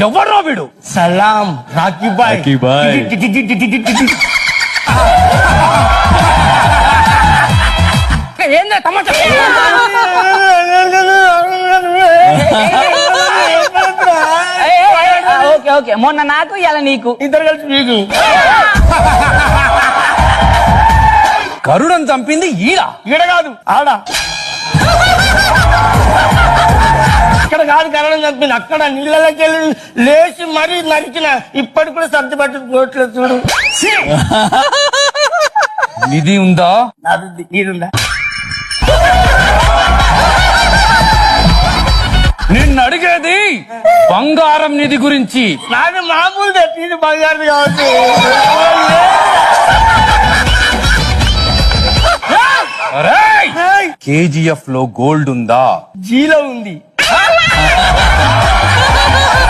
ఎవరో వీడు? సలాం Rocky bye. ఏందా తమాషా? ఓకే ఓకే, మొన్న నాకు ఇలా నీకు ఇద్దరు కలిసి మీకు. గరుడని చంపింది ఈడ. ఇక్కడ కాదు ఆడ. ఇక్కడ కాదు కరణం చంపింది, అక్కడ నీళ్ళకి వెళ్ళి లేచి మరీ నరికిన. ఇప్పటికి కూడా సర్ది పట్టుకోవట్లేదు చూడు. నిధి ఉందా? నాది నీరుందా? నిన్ను అడిగేది బంగారం నిధి గురించి. నాది మామూలు ఇది బంగారు కావచ్చు. KGF లో గోల్డ్ ఉందా? జీలో ఉంది.